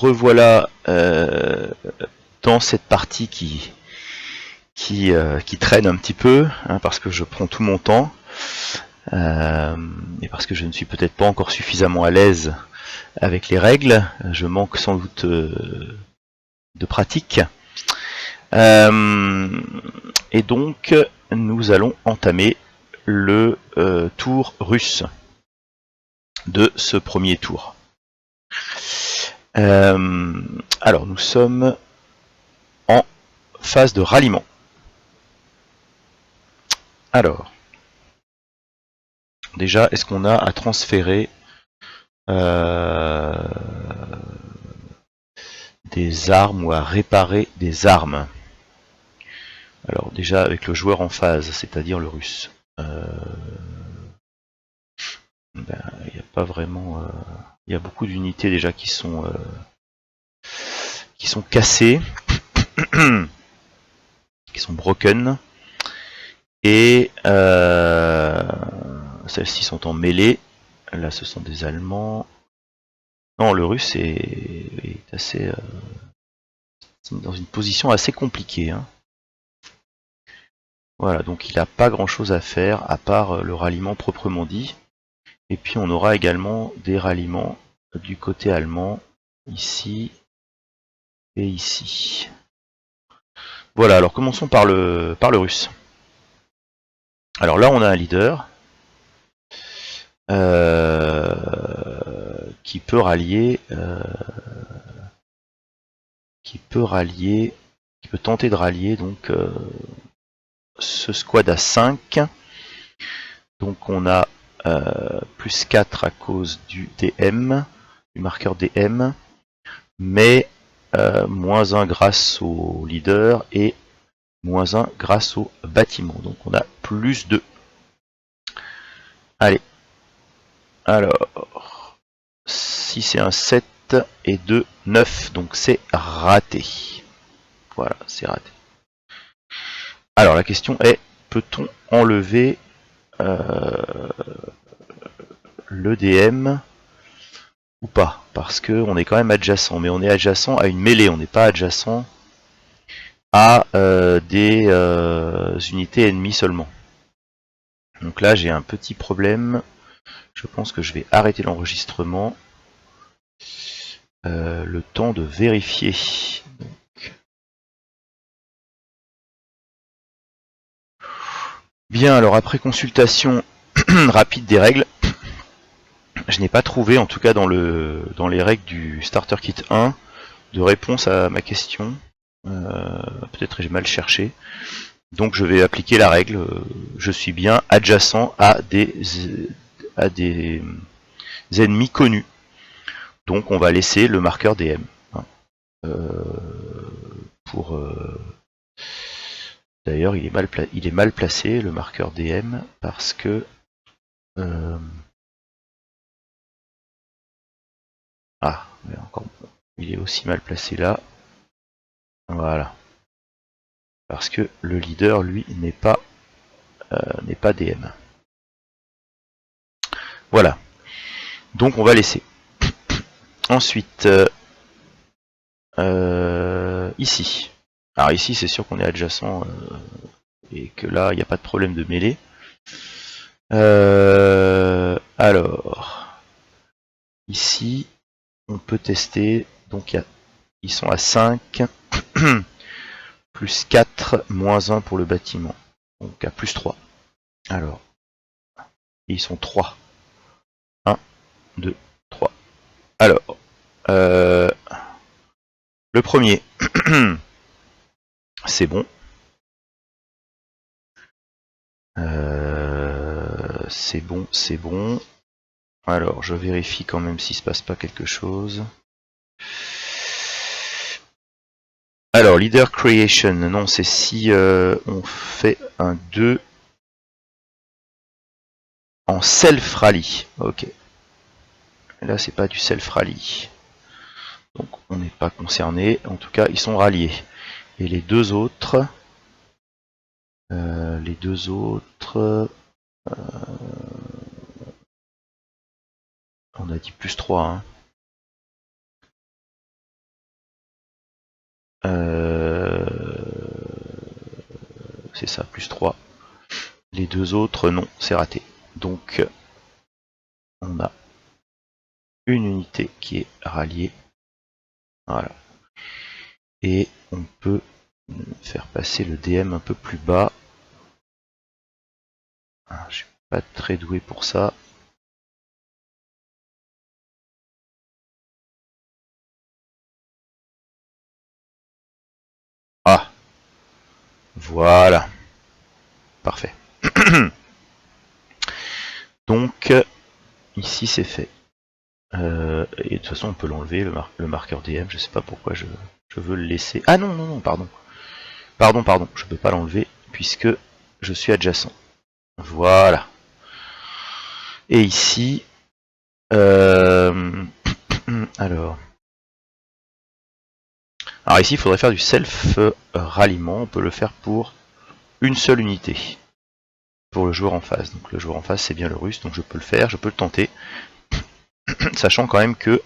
revoilà dans cette partie qui traîne un petit peu, hein, parce que je prends tout mon temps, et parce que je ne suis peut-être pas encore suffisamment à l'aise avec les règles. Je manque sans doute de pratique. Et donc, nous allons entamer le tour russe de ce premier tour. Alors, nous sommes en phase de ralliement. Alors, déjà, est-ce qu'on a à transférer des armes ou à réparer des armes? Alors déjà avec le joueur en phase, c'est-à-dire le russe, il n'y a pas vraiment... il y a beaucoup d'unités déjà qui sont cassées, qui sont broken, et celles-ci sont en mêlée. Là ce sont des Allemands. Non, le russe est assez... dans une position assez compliquée, hein. Voilà, donc il n'a pas grand chose à faire à part le ralliement proprement dit. Et puis on aura également des ralliements du côté allemand, ici et ici. Voilà, alors commençons par le russe. Alors là on a un leader qui peut rallier, qui peut tenter de rallier donc ce squad à 5. Donc on a plus 4 à cause du DM, du marqueur DM, mais moins 1 grâce au leader et moins 1 grâce au bâtiment. Donc on a plus 2. Allez. Alors, si c'est un 7 et 2, 9, donc c'est raté. Voilà, c'est raté. Alors la question est, peut-on enlever le DM ou pas? Parce qu'on est quand même adjacent, mais on est adjacent à une mêlée, on n'est pas adjacent à des unités ennemies seulement. Donc là j'ai un petit problème. Je pense que je vais arrêter l'enregistrement le temps de vérifier. Donc... Bien, alors après consultation rapide des règles, je n'ai pas trouvé, en tout cas dans les règles du Starter Kit 1, de réponse à ma question. Peut-être j'ai mal cherché. Donc je vais appliquer la règle. Je suis bien adjacent à des ennemis connus. Donc on va laisser le marqueur DM. Pour d'ailleurs il est mal placé le marqueur DM parce que mais encore il est aussi mal placé là. Voilà. Parce que le leader lui n'est pas DM. Voilà. Donc on va laisser. Ensuite ici. Alors ici c'est sûr qu'on est adjacent et que là il n'y a pas de problème de mêlée. Alors ici on peut tester. Donc ils sont à 5 plus 4 moins 1 pour le bâtiment. Donc à plus 3. Alors ils sont 3. 1, 2, 3. Alors le premier c'est bon. C'est bon, c'est bon. Alors, je vérifie quand même s'il se passe pas quelque chose. Alors, Leader Creation, non, c'est si on fait un 2 en self-rally. Ok. Là, c'est pas du self-rally. Donc, on n'est pas concerné. En tout cas, ils sont ralliés. Et les deux autres... on a dit plus 3, hein. C'est ça, plus 3. Les deux autres, non, c'est raté. Donc, on a une unité qui est ralliée. Voilà. Et on peut faire passer le DM un peu plus bas. Je suis pas très doué pour ça. Ah, voilà. Parfait. Donc, ici c'est fait. Et de toute façon, on peut l'enlever, le marqueur DM. Je sais pas pourquoi je veux le laisser. Ah non, non, non, pardon. Pardon, je peux pas l'enlever puisque je suis adjacent. Voilà. Et ici, alors ici, il faudrait faire du self-ralliement. On peut le faire pour une seule unité. Pour le joueur en face. Donc le joueur en face, c'est bien le russe, donc je peux le faire, je peux le tenter. Sachant quand même que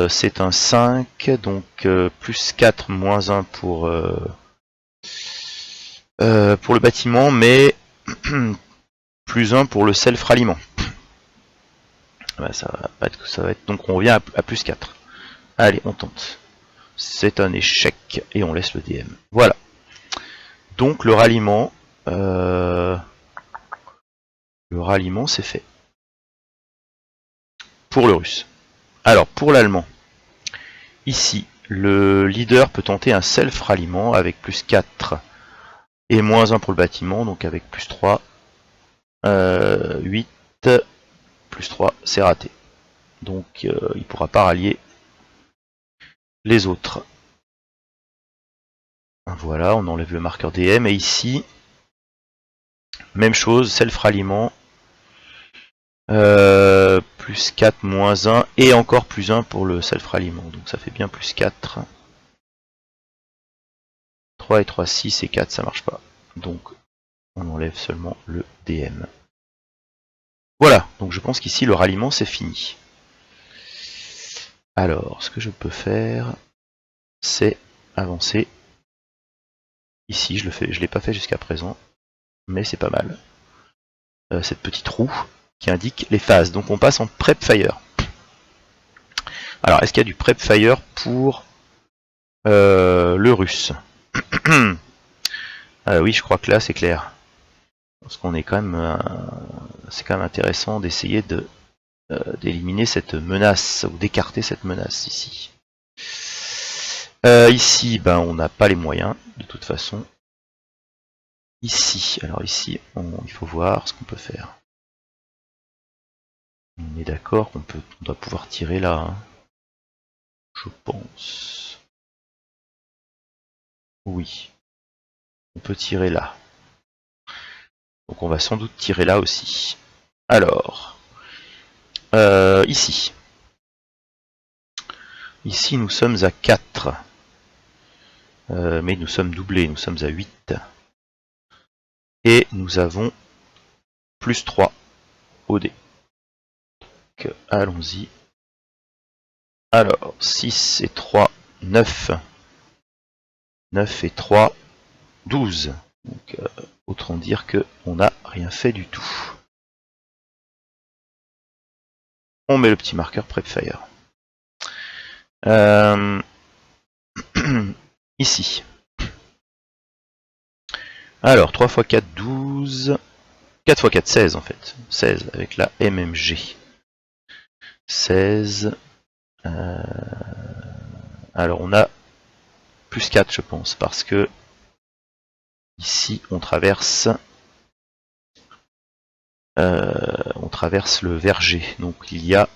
c'est un 5, donc plus 4, moins 1 pour le bâtiment, mais plus 1 pour le self-ralliement. Ça va être, donc on revient à plus 4. Allez, on tente. C'est un échec et on laisse le DM. Voilà. Donc le ralliement c'est fait. Pour le russe. Alors pour l'allemand, ici, le leader peut tenter un self-ralliement avec plus 4 et moins 1 pour le bâtiment, donc avec plus 3. 8 plus 3, c'est raté. Donc il ne pourra pas rallier les autres. Voilà, on enlève le marqueur DM. Et ici, même chose, self-ralliement. Plus 4, moins 1, et encore plus 1 pour le self-ralliement. Donc ça fait bien plus 4. 3 et 3, 6 et 4, ça marche pas. Donc on enlève seulement le DM. Voilà, donc je pense qu'ici le ralliement c'est fini. Alors, ce que je peux faire, c'est avancer. Ici, je l'ai pas fait jusqu'à présent, mais c'est pas mal. Cette petite roue qui indique les phases. Donc on passe en prep fire. Alors, est-ce qu'il y a du prep fire pour le russe? Oui, je crois que là c'est clair. Parce qu'on est quand même, c'est quand même intéressant d'essayer d'éliminer cette menace ou d'écarter cette menace ici. Ici, ben on n'a pas les moyens de toute façon. Ici, alors ici, il faut voir ce qu'on peut faire. On est d'accord qu'on doit pouvoir tirer là, hein, je pense. Oui, on peut tirer là. Donc on va sans doute tirer là aussi. Alors, ici. Ici, nous sommes à 4. Mais nous sommes doublés, nous sommes à 8. Et nous avons plus 3 au dé. Donc, allons-y. Alors, 6 et 3, 9. 9 et 3, 12. Donc, autant dire qu'on n'a rien fait du tout. On met le petit marqueur Prepfire. Ici. Alors, 3 x 4, 12. 4 x 4, 16 en fait. 16 avec la MMG. 16. Alors, on a plus 4, je pense, parce que ici, on traverse le verger. Donc, il y a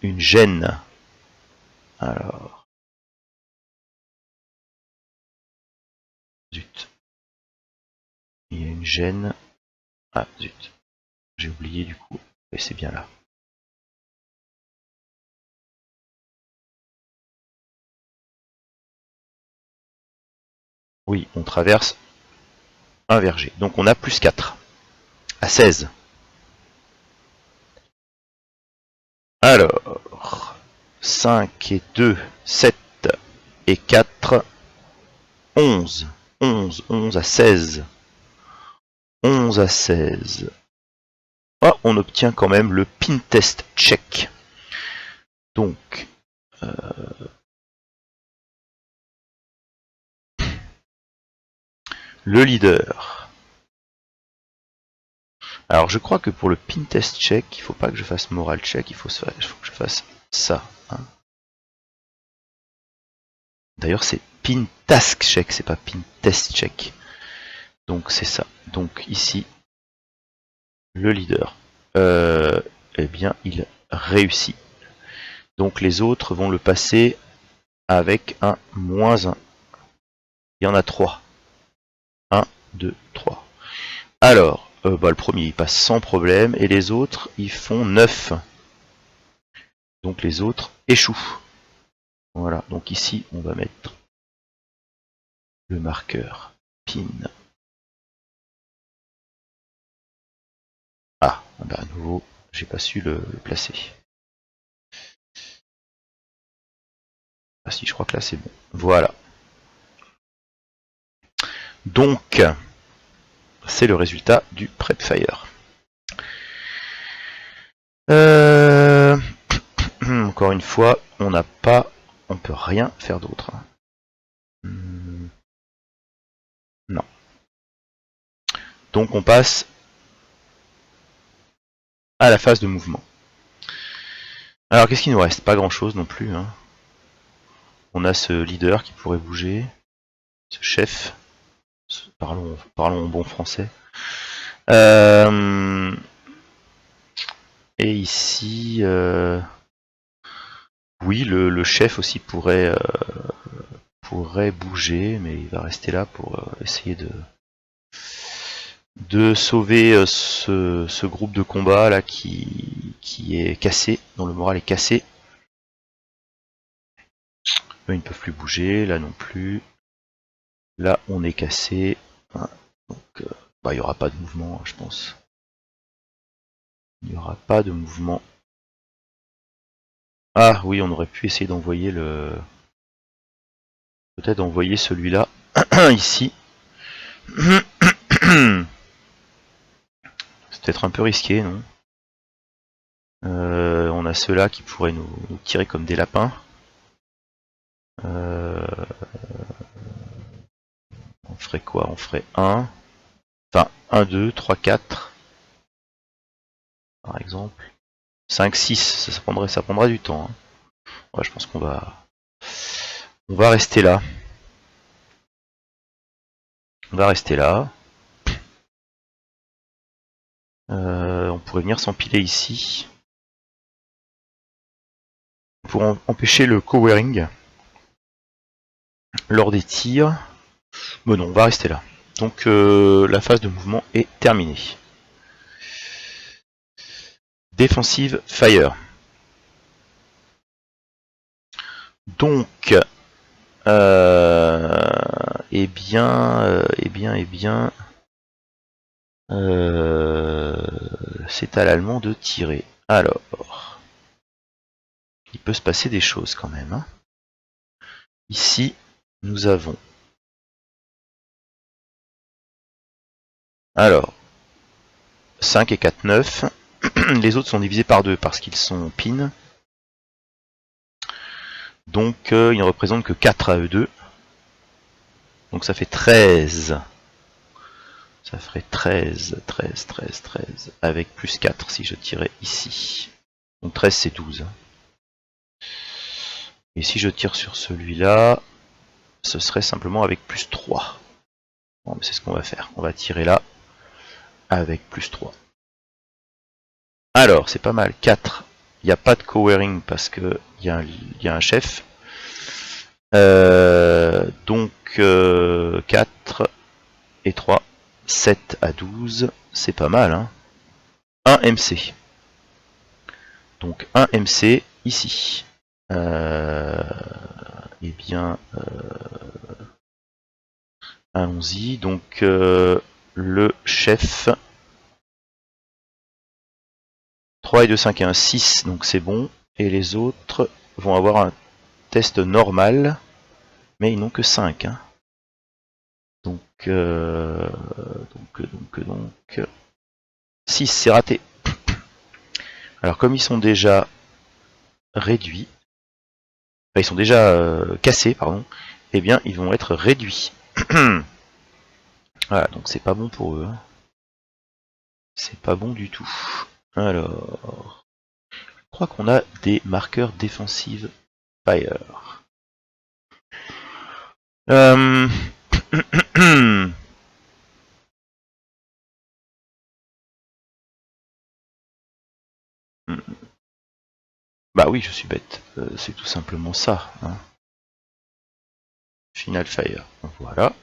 une gêne. Alors. Zut. Il y a une gêne. Ah, zut. J'ai oublié du coup. Et c'est bien là. Oui, on traverse un verger. Donc on a plus 4 à 16. Alors, 5 et 2, 7 et 4, 11. 11 à 16. 11 à 16. Ah, on obtient quand même le pin test check. Donc, le leader. Alors, je crois que pour le pin test check, il ne faut pas que je fasse moral check, il faut que je fasse ça. Hein. D'ailleurs, c'est pin task check, c'est pas pin test check. Donc, c'est ça. Donc, ici, le leader. Eh bien, il réussit. Donc, les autres vont le passer avec un -1. Il y en a 3. 1, 2, 3. Alors, le premier il passe sans problème et les autres ils font 9. Donc les autres échouent. Voilà, donc ici on va mettre le marqueur pin. Ah, bah à nouveau, j'ai pas su le placer. Ah si, je crois que là c'est bon. Voilà. Donc, c'est le résultat du Prepfire. Encore une fois, on peut rien faire d'autre. Non. Donc on passe à la phase de mouvement. Alors qu'est-ce qu'il nous reste? Pas grand chose non plus. Hein. On a ce leader qui pourrait bouger, ce chef, parlons en bon français. Et ici, oui, le chef aussi pourrait bouger, mais il va rester là pour essayer de sauver ce groupe de combat là qui est cassé, dont le moral est cassé. Eux, ils ne peuvent plus bouger, là non plus. Là, on est cassé. Hein, donc, il n'y aura pas de mouvement, je pense. Il n'y aura pas de mouvement. Ah oui, on aurait pu essayer d'envoyer le... Peut-être envoyer celui-là, ici. C'est peut-être un peu risqué, non? On a ceux-là qui pourraient nous tirer comme des lapins. On ferait quoi? On ferait 1. Enfin, 1, 2, 3, 4. Par exemple. 5, 6. Ça prendra du temps. Hein. Ouais, je pense qu'on va... On va rester là. On va rester là. On pourrait venir s'empiler ici. Pour empêcher le cowering lors des tirs. Bon non, on va rester là. Donc la phase de mouvement est terminée. Defensive Fire. Donc, eh bien, c'est à l'allemand de tirer. Alors, il peut se passer des choses quand même. Hein. Ici, nous avons... Alors, 5 et 4, 9. Les autres sont divisés par 2 parce qu'ils sont pin. Donc, ils ne représentent que 4 à eux 2. Donc ça fait 13. Ça ferait 13, 13, 13, 13. Avec plus 4 si je tirais ici. Donc 13 c'est 12. Et si je tire sur celui-là, ce serait simplement avec plus 3. Bon, c'est ce qu'on va faire. On va tirer là avec plus 3. Alors, c'est pas mal. 4. Il n'y a pas de cowering parce qu'il y a un chef. Donc 4 et 3. 7 à 12. C'est pas mal. Hein. 1 MC. Donc 1 MC ici. Eh bien, allons-y. Donc le chef 3 et 2, 5 et 1, 6, donc c'est bon. Et les autres vont avoir un test normal. Mais ils n'ont que 5. Hein. Donc 6, c'est raté. Alors comme ils sont déjà réduits, enfin, ils sont déjà cassés, pardon, eh bien ils vont être réduits. Voilà, donc c'est pas bon pour eux. Hein. C'est pas bon du tout. Alors, je crois qu'on a des marqueurs défensives fire. Bah oui, je suis bête. C'est tout simplement ça. Hein. Final fire. Voilà.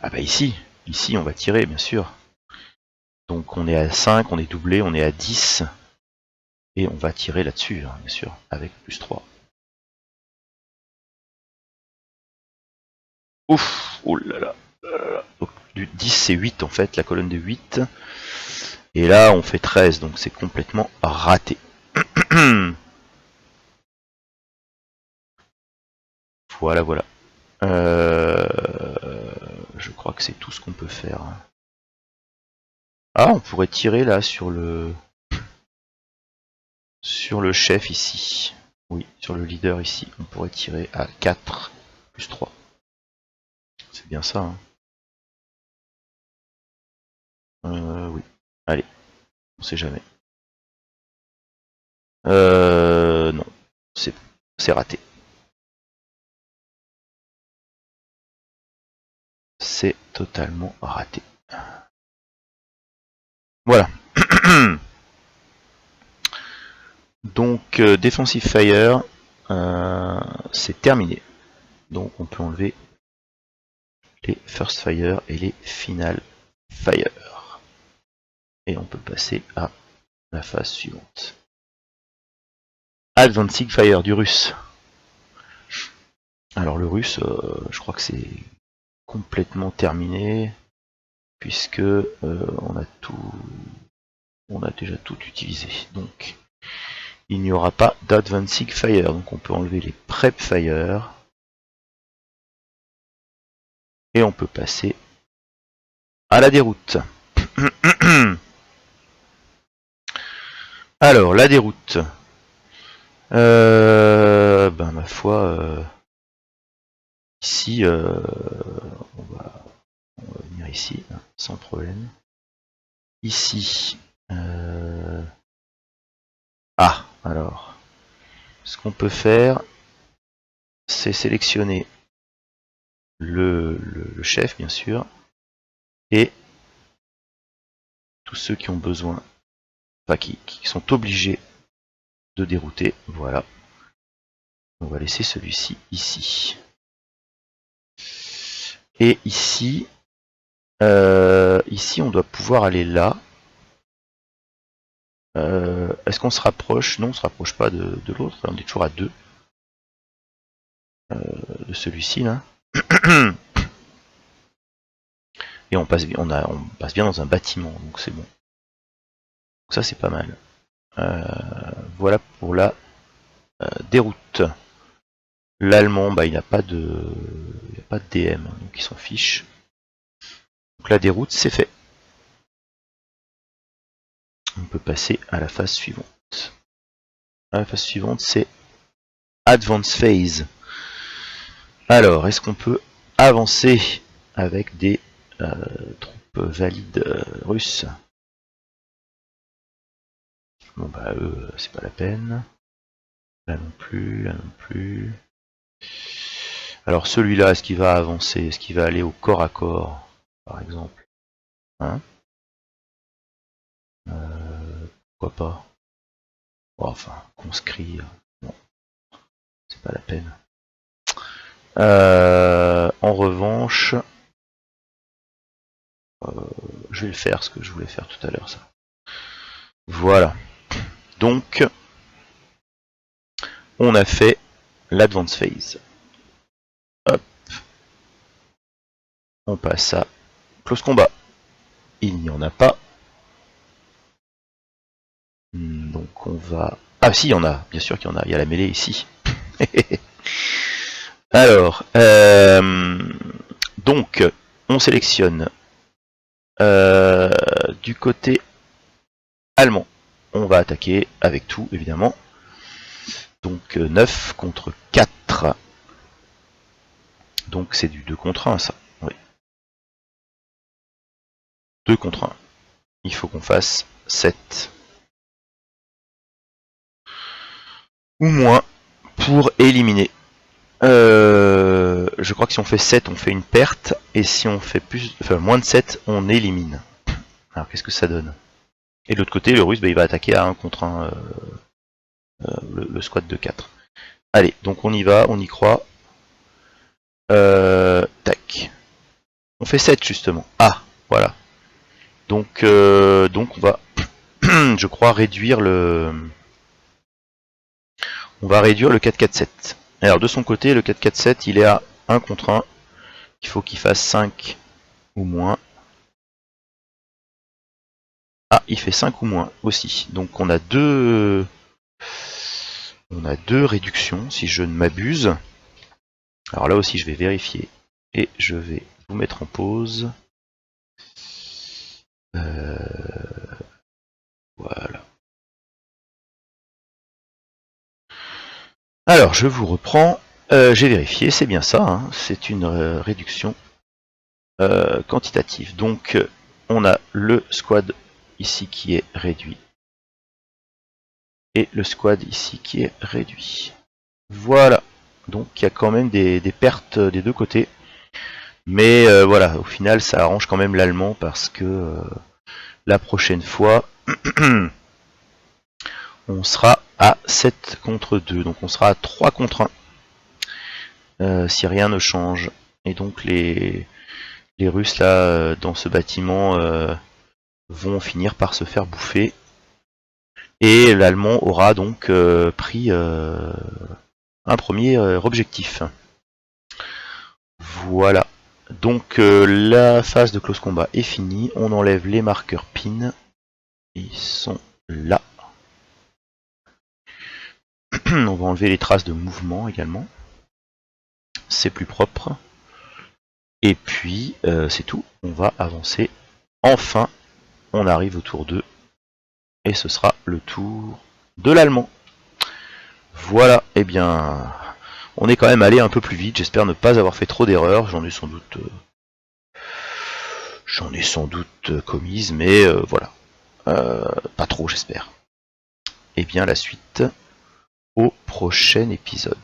Ah bah ici on va tirer, bien sûr. Donc on est à 5, on est doublé, on est à 10. Et on va tirer là-dessus, hein, bien sûr, avec plus 3. Ouf, oh là là. Donc, du 10 c'est 8 en fait, la colonne de 8. Et là on fait 13, donc c'est complètement raté. Voilà, voilà. Je crois que c'est tout ce qu'on peut faire. Ah, on pourrait tirer là sur le chef ici. Oui, sur le leader ici. On pourrait tirer à 4 plus 3. C'est bien ça. Hein. Oui. Allez, on sait jamais. Non, c'est raté. C'est totalement raté. Voilà. Donc, Defensive Fire, c'est terminé. Donc, on peut enlever les First Fire et les Final Fire. Et on peut passer à la phase suivante. Advancing Fire du russe. Alors, le russe, je crois que c'est complètement terminé, puisque on a déjà tout utilisé. Donc, il n'y aura pas d'Advancing Fire. Donc, on peut enlever les Prep Fire. Et on peut passer à la déroute. Alors, la déroute. Ben, ma foi, ici, on va venir ici, hein, sans problème. Ici, ah, alors, ce qu'on peut faire, c'est sélectionner le chef, bien sûr, et tous ceux qui ont besoin, enfin, qui sont obligés de dérouter. Voilà. On va laisser celui-ci ici. Et ici, ici, on doit pouvoir aller là. Est-ce qu'on se rapproche? Non, on se rapproche pas de l'autre. On est toujours à 2. De celui-ci là. Et on passe bien dans un bâtiment, donc c'est bon. Donc ça c'est pas mal. Voilà pour la déroute. L'allemand, bah, il n'a pas de DM, donc il s'en fiche. Donc la déroute, c'est fait. On peut passer à la phase suivante. La phase suivante, c'est Advance Phase. Alors, est-ce qu'on peut avancer avec des troupes valides russes? Bon bah eux, c'est pas la peine. Là non plus, là non plus. Alors celui-là, est-ce qu'il va avancer? Est-ce qu'il va aller au corps à corps, par exemple? Hein? Pourquoi pas? Oh, enfin, conscrire. Non, c'est pas la peine. En revanche, je vais le faire, ce que je voulais faire tout à l'heure, ça. Voilà. Donc, on a fait l'advance phase. Hop. On passe à close combat. Il n'y en a pas. Donc on va Ah si, il y en a, bien sûr qu'il y en a, il y a la mêlée ici. Alors, donc, on sélectionne du côté allemand. On va attaquer avec tout, évidemment. Donc 9 contre 4. Donc c'est du 2 contre 1, ça. Oui. 2 contre 1. Il faut qu'on fasse 7. Ou moins pour éliminer. Je crois que si on fait 7, on fait une perte. Et si on fait moins de 7, on élimine. Alors qu'est-ce que ça donne? Et de l'autre côté, le russe, il va attaquer à 1 contre 1 le squad de 4. Allez, donc on y va, on y croit. Tac. On fait 7 justement. Ah, voilà. Donc on va, je crois, réduire le... On va réduire le 4-4-7. Alors de son côté, le 4-4-7, il est à 1 contre 1. Il faut qu'il fasse 5 ou moins. Ah, il fait 5 ou moins aussi. Donc on a deux réductions, si je ne m'abuse. Alors là aussi, je vais vérifier. Et je vais vous mettre en pause. Voilà. Alors, je vous reprends. J'ai vérifié, c'est bien ça. Hein. C'est une réduction quantitative. Donc, on a le squad ici qui est réduit. Et le squad ici qui est réduit. Voilà. Donc, il y a quand même des pertes des deux côtés. Mais voilà, au final, ça arrange quand même l'allemand parce que la prochaine fois, on sera à 7 contre 2. Donc, on sera à 3 contre 1. Si rien ne change. Et donc, les Russes, là, dans ce bâtiment, vont finir par se faire bouffer. Et l'Allemand aura donc pris un premier objectif. Voilà. Donc la phase de close combat est finie. On enlève les marqueurs pin. Ils sont là. On va enlever les traces de mouvement également. C'est plus propre. Et puis c'est tout. On va avancer. Enfin, on arrive au tour 2. Et ce sera le tour de l'Allemand. Voilà, eh bien, on est quand même allé un peu plus vite. J'espère ne pas avoir fait trop d'erreurs. J'en ai sans doute commises, mais voilà. Pas trop, j'espère. Eh bien, la suite au prochain épisode.